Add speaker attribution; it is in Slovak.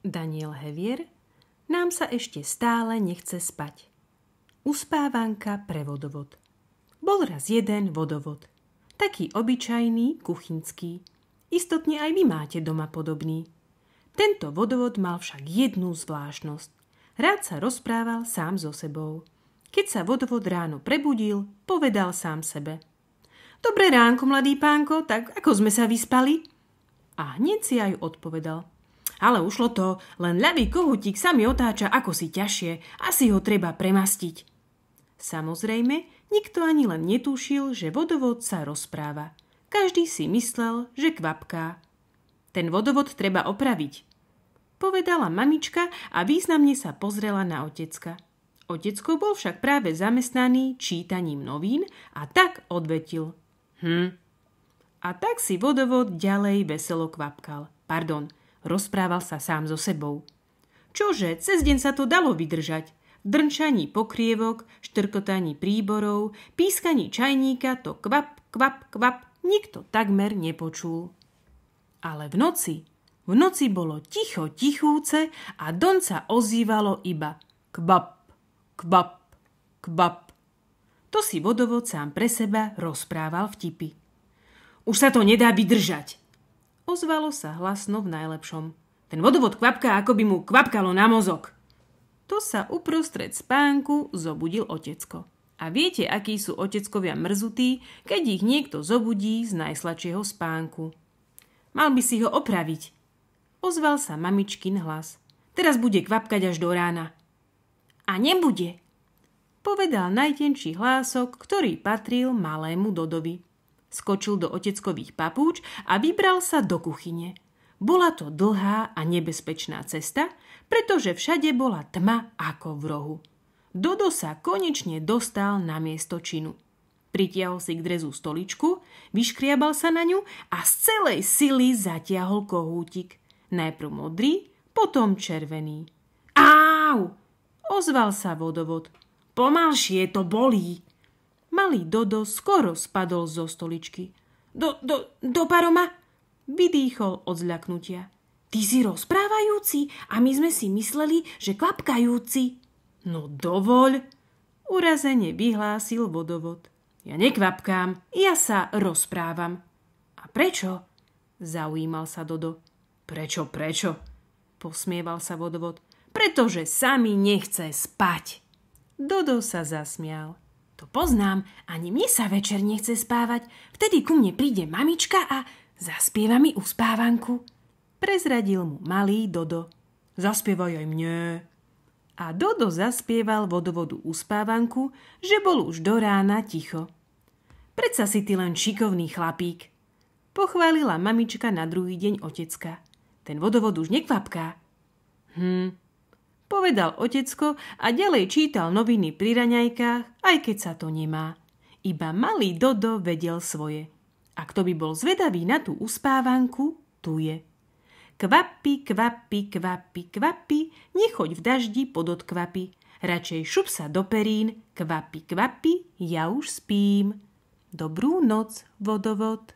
Speaker 1: Daniel Hevier, nám sa ešte stále nechce spať. Uspávanka pre vodovod. Bol raz jeden vodovod. Taký obyčajný, kuchynský. Istotne aj vy máte doma podobný. Tento vodovod mal však jednu zvláštnosť. Rád sa rozprával sám so sebou. Keď sa vodovod ráno prebudil, povedal sám sebe: Dobré ránko, mladý pánko, tak ako sme sa vyspali? A hneď si aj odpovedal: Ale ušlo to, len ľavý kohútik sa mi otáča ako si ťažšie, asi ho treba premastiť. Samozrejme, nikto ani len netušil, že vodovod sa rozpráva. Každý si myslel, že kvapká. Ten vodovod treba opraviť, povedala mamička a významne sa pozrela na otecka. Otecko bol však práve zamestnaný čítaním novín a tak odvetil: A tak si vodovod ďalej veselo kvapkal. Rozprával sa sám so sebou. Čože, cez deň sa to dalo vydržať. V drnčaní pokrievok, štrkotaní príborov, pískaní čajníka to kvap, kvap, kvap nikto takmer nepočul. Ale v noci bolo ticho tichúce a doň sa ozývalo iba kvap, kvap, kvap. To si vodovod sám pre seba rozprával vtipy. Už sa to nedá vydržať, ozvalo sa hlasno v najlepšom. Ten vodovod kvapká, ako by mu kvapkalo na mozog. To sa uprostred spánku zobudil otecko. A viete, akí sú oteckovia mrzutí, keď ich niekto zobudí z najsladšieho spánku. Mal by si ho opraviť, ozval sa mamičkin hlas. Teraz bude kvapkať až do rána. A nebude, povedal najtenší hlások, ktorý patril malému Dodovi. Skočil do oteckových papúč a vybral sa do kuchyne. Bola to dlhá a nebezpečná cesta, pretože všade bola tma ako v rohu. Dodo sa konečne dostal na miesto činu. Pritiahol si k drezu stoličku, vyškriabal sa na ňu a z celej sily zatiahol kohútik. Najprv modrý, potom červený. Áu! Ozval sa vodovod. Pomalšie, to bolí. Malý Dodo skoro spadol zo stoličky. Do paroma? Vydýchol od zľaknutia. Ty si rozprávajúci a my sme si mysleli, že kvapkajúci. No dovoľ, urazene vyhlásil vodovod. Ja nekvapkám, ja sa rozprávam. A prečo? Zaujímal sa Dodo. Prečo? Posmieval sa vodovod. Pretože sa mi nechce spať. Dodo sa zasmial. To poznám, ani mne sa večer nechce spávať. Vtedy ku mne príde mamička a zaspieva mi uspávanku. Prezradil mu malý Dodo. Zaspievaj aj mne. A Dodo zaspieval vodovodu uspávanku, že bol už do rána ticho. Predsa si ty len šikovný chlapík, pochválila mamička na druhý deň otecka. Ten vodovod už nekvapká. Povedal otecko a ďalej čítal noviny pri raňajkách, aj keď sa to nemá. Iba malý Dodo vedel svoje. A kto by bol zvedavý na tú uspávanku, tu je. Kvapi, kvapi, kvapi, kvapi, nechoď v daždi podod kvapy. Radšej šup sa do perín, kvapi, kvapi, ja už spím. Dobrú noc, vodovod.